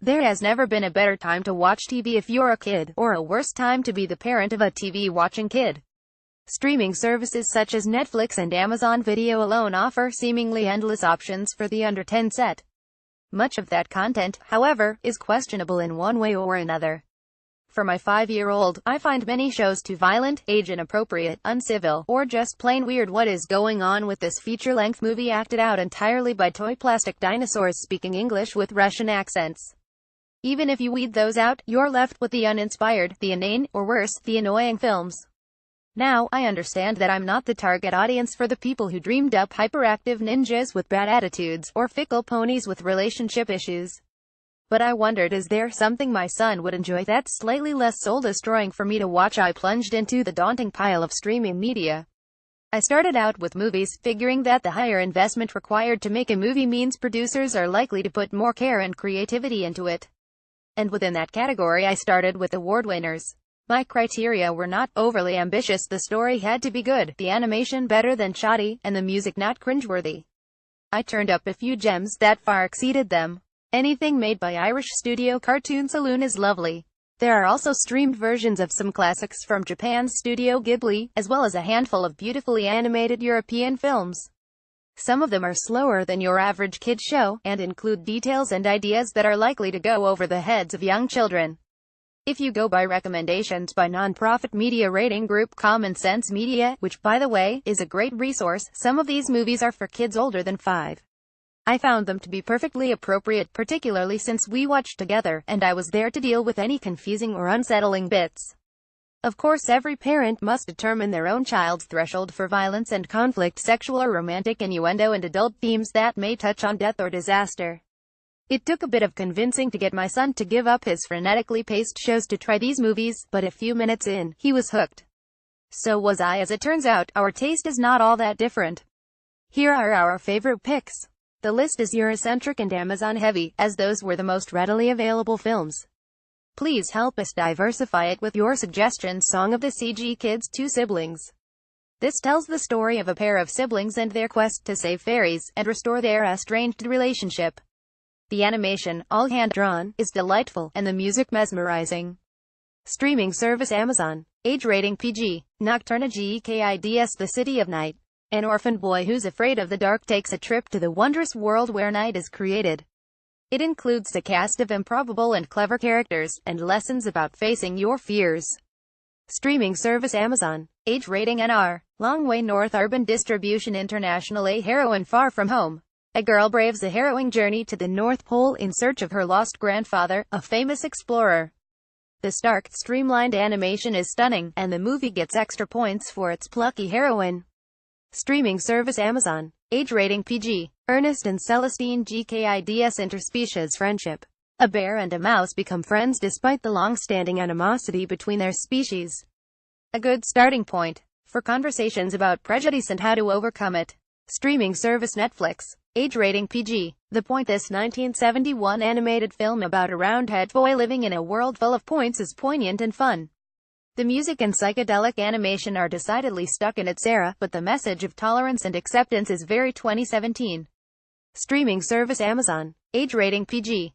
There has never been a better time to watch TV if you're a kid, or a worse time to be the parent of a TV-watching kid. Streaming services such as Netflix and Amazon Video alone offer seemingly endless options for the under 10 set. Much of that content, however, is questionable in one way or another. For my 5-year-old, I find many shows too violent, age-inappropriate, uncivil, or just plain weird. What is going on with this feature-length movie acted out entirely by toy plastic dinosaurs speaking English with Russian accents? Even if you weed those out, you're left with the uninspired, the inane, or worse, the annoying films. Now, I understand that I'm not the target audience for the people who dreamed up hyperactive ninjas with bad attitudes, or fickle ponies with relationship issues. But I wondered, is there something my son would enjoy that's slightly less soul-destroying for me to watch? I plunged into the daunting pile of streaming media. I started out with movies, figuring that the higher investment required to make a movie means producers are likely to put more care and creativity into it. And within that category I started with award winners. My criteria were not overly ambitious. The story had to be good, the animation better than shoddy, and the music not cringeworthy. I turned up a few gems that far exceeded them. Anything made by Irish studio Cartoon Saloon is lovely. There are also streamed versions of some classics from Japan's Studio Ghibli, as well as a handful of beautifully animated European films. Some of them are slower than your average kid show, and include details and ideas that are likely to go over the heads of young children. If you go by recommendations by non-profit media rating group Common Sense Media, which by the way, is a great resource, some of these movies are for kids older than 5. I found them to be perfectly appropriate, particularly since we watched together, and I was there to deal with any confusing or unsettling bits. Of course, every parent must determine their own child's threshold for violence and conflict, sexual or romantic innuendo, and adult themes that may touch on death or disaster. It took a bit of convincing to get my son to give up his frenetically paced shows to try these movies, but a few minutes in, he was hooked. So was I. As it turns out, our taste is not all that different. Here are our favorite picks. The list is Eurocentric and Amazon-heavy, as those were the most readily available films. Please help us diversify it with your suggestions. Song of the CG Kids, 2 siblings. This tells the story of a pair of siblings and their quest to save fairies, and restore their estranged relationship. The animation, all hand-drawn, is delightful, and the music mesmerizing. Streaming service Amazon. Age rating PG. Nocturna GKIDS. The City of Night. An orphan boy who's afraid of the dark takes a trip to the wondrous world where night is created. It includes a cast of improbable and clever characters, and lessons about facing your fears. Streaming service Amazon. Age rating NR. Long Way North. Urban distribution international. A heroine far from home. A girl braves a harrowing journey to the North Pole in search of her lost grandfather, a famous explorer. The stark, streamlined animation is stunning, and the movie gets extra points for its plucky heroine. Streaming service Amazon. Age rating PG. Ernest and Celestine GKIDS. Interspecies friendship. A bear and a mouse become friends despite the long-standing animosity between their species. A good starting point for conversations about prejudice and how to overcome it. Streaming service Netflix. Age rating PG. The Point. This 1971 animated film about a roundhead boy living in a world full of points is poignant and fun. The music and psychedelic animation are decidedly stuck in its era, but the message of tolerance and acceptance is very 2017. Streaming service Amazon. Age rating PG.